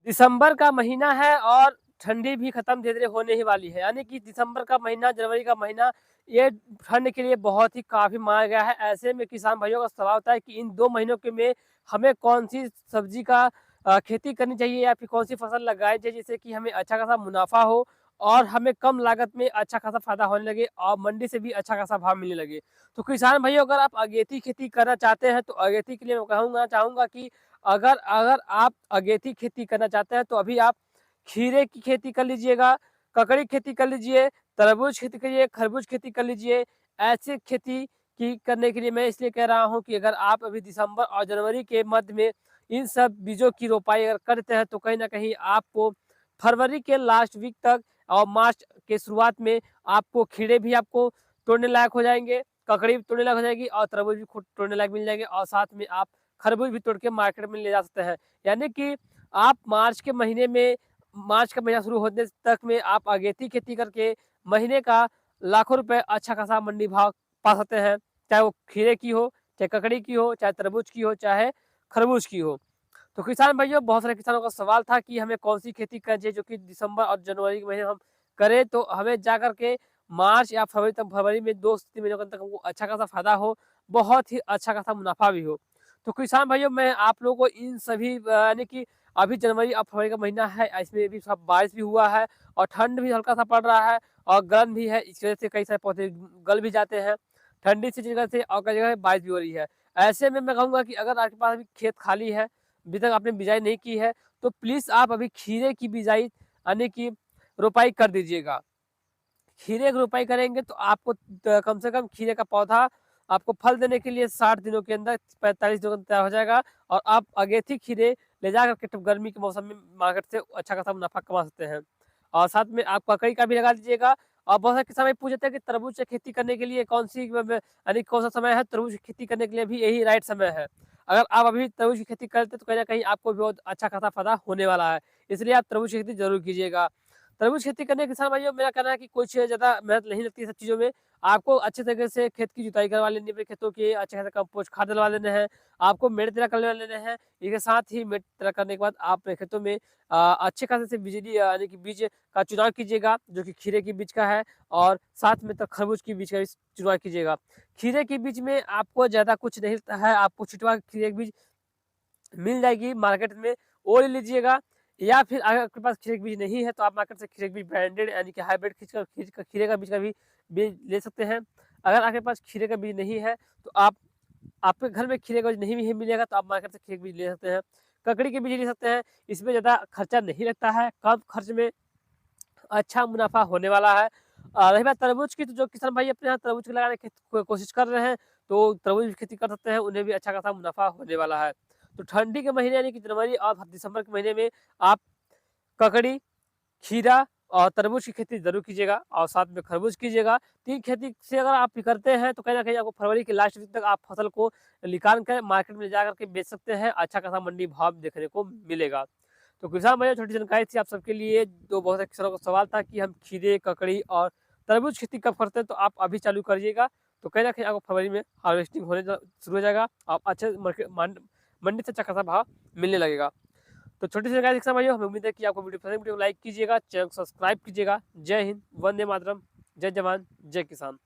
दिसंबर का महीना है और ठंडी भी खत्म धीरे-धीरे होने ही वाली है। यानी कि दिसंबर का महीना, जनवरी का महीना ये ठंड के लिए बहुत ही काफ़ी माना गया है। ऐसे में किसान भाइयों का सवाल होता है कि इन 2 महीनों के में हमें कौन-सी सब्ज़ी का खेती करनी चाहिए या फिर कौन-सी फसल लगानी चाहिए जिससे कि हमें अच्छा खासा मुनाफ़ा हो और हमें कम लागत में अच्छा खासा फ़ायदा होने लगे और मंडी से भी अच्छा खासा भाव मिलने लगे। तो किसान भाइयों अगर आप अगेती खेती करना चाहते हैं तो अगेती के लिए मैं चाहूँगा कि अगर अगर आप अगेती खेती करना चाहते हैं तो अभी आप खीरे की खेती कर लीजिएगा, ककड़ी की खेती कर लीजिए, तरबूज खेती करिए, खरबूज खेती कर लीजिए। ऐसे खेती की करने के लिए मैं इसलिए कह रहा हूँ कि अगर आप अभी दिसंबर और जनवरी के मध्य में इन सब बीजों की रोपाई अगर करते हैं तो कहीं न कहीं आपको फरवरी के लास्ट वीक तक और मार्च के शुरुआत में आपको खीरे भी आपको तोड़ने लायक हो जाएँगे, ककड़ी भी तोड़ने लायक हो जाएगी और तरबूज भी खुद तोड़ने लायक मिल जाएँगे और साथ में आप खरबूज भी तोड़ के मार्केट में ले जा सकते हैं। यानी कि आप मार्च का महीना शुरू होने तक में आप अगेती खेती करके महीने का लाखों रुपए अच्छा खासा मंडी भाव पा सकते हैं। चाहे वो खीरे की हो, चाहे ककड़ी की हो, चाहे तरबूज की हो, चाहे खरबूज की हो। तो किसान भाइयों बहुत सारे किसानों का सवाल था कि हमें कौन-सी खेती करनी चाहिए जो कि दिसंबर और जनवरी के महीने हम करें तो हमें जा कर के मार्च या फरवरी में 2 से 3 महीनों के अंदर हमको अच्छा खासा फ़ायदा हो, बहुत ही अच्छा खासा मुनाफ़ा भी हो। तो किसान भाइयों मैं आप लोगों को इन सभी यानी कि अभी जनवरी और फरवरी का महीना है, इसमें भी सब बारिश भी हुआ है और ठंड भी हल्का-सा पड़ रहा है और गर्म भी है। इस वजह से कई सारे पौधे गल भी जाते हैं। ठंडी से जगह से और कई जगह बारिश भी हो रही है। ऐसे में मैं कहूँगा कि अगर आपके पास अभी खेत खाली है, अभी तक आपने बिजाई नहीं की है, तो प्लीज़ आप अभी खीरे की बिजाई यानी कि रोपाई कर दीजिएगा। खीरे की रोपाई करेंगे तो आपको कम से कम खीरे का पौधा आपको फल देने के लिए 60 दिनों के अंदर 45 दिनों के अंदर तैयार हो जाएगा और आप अगेती खीरे ले जा करके तब गर्मी के मौसम में मार्केट से अच्छा खासा मुनाफ़ा कमा सकते हैं। और साथ में आप ककड़ी का भी लगा लीजिएगा और बहुत सारे किसान भाई पूछ रहे थे कि तरबूज की खेती करने के लिए कौन-सी यानी कौन-सा समय है तरबूज की खेती करने के लिए भी यही राइट समय है। अगर आप अभी तरबूज की खेती करते हैं तो कहीं न कहीं आपको भी बहुत अच्छा खासा फ़ायदा होने वाला है। इसलिए आप तरबूज की खेती ज़रूर कीजिएगा। तरबूज खेती करने के किसान भाइयों मेरा कहना है कि कुछ ज़्यादा मेहनत नहीं लगती है सब चीज़ों में। आपको अच्छे तरीके से खेत की जुताई करवा लेनी है अपने खेतों की, अच्छे खासे कंपोस्ट खाद डलवा लेने हैं, आपको मेड़ तेरा कर लेने हैं। इसके साथ ही मेड़ तेरा करने के बाद आप अपने खेतों में अच्छे खासे से यानी कि बीज का चुनाव कीजिएगा, जो कि खीरे के बीज का है और साथ में तो खरबूज के बीज का भी चुनाव कीजिएगा। खीरे के बीज में आपको ज़्यादा कुछ नहीं लगता है, आपको छिटवा के खीरे के बीज मिल जाएगी मार्केट में, वो ले लीजिएगा या फिर अगर आपके पास खीरे का बीज नहीं है तो आप मार्केट से खीरे का बीज ब्रांडेड यानी कि हाइब्रिड खीरे का बीज बीज ले सकते हैं। अगर आपके पास खीरे का बीज नहीं है तो आप आपके घर में खीरे का बीज नहीं भी मिलेगा तो आप मार्केट से खीरे का बीज ले सकते हैं। ककड़ी के बीज ले सकते हैं, इसमें ज़्यादा खर्चा नहीं लगता है, कम खर्च में अच्छा मुनाफ़ा होने वाला है। रही बात तरबूज की तो जो किसान भाई अपने यहाँ तरबूज लगाने की कोशिश कर रहे हैं, तो तरबूज की खेती कर सकते हैं, उन्हें भी अच्छा खासा मुनाफ़ा होने वाला है। तो ठंडी के महीने यानी कि जनवरी और दिसंबर के महीने में आप ककड़ी, खीरा और तरबूज की खेती ज़रूर कीजिएगा और साथ में खरबूज कीजिएगा। 3 खेती से अगर आप करते हैं तो कहीं न कहीं आपको फरवरी के लास्ट वीक तक आप फसल को निकाल कर मार्केट में जाकर के बेच सकते हैं, अच्छा खासा मंडी भाव देखने को मिलेगा। तो किसान भाइयों छोटी जानकारी थी आप सबके लिए, जो बहुत सारे किसानों का सवाल था कि हम खीरे, ककड़ी और तरबूज खेती कब करते हैं, तो आप अभी चालू करिएगा। तो कहीं न कहीं आपको फरवरी में हार्वेस्टिंग होने शुरू हो जाएगा। आप अच्छे मंडी से अच्छा खासा भाव मिलने लगेगा। तो छोटी सी जानकारी किसान भाइयों, हमें उम्मीद है कि आपको वीडियो पसंद है, वीडियो को लाइक कीजिएगा, चैनल को सब्सक्राइब कीजिएगा। जय हिंद, वंदे मातरम, जय जवान, जय किसान।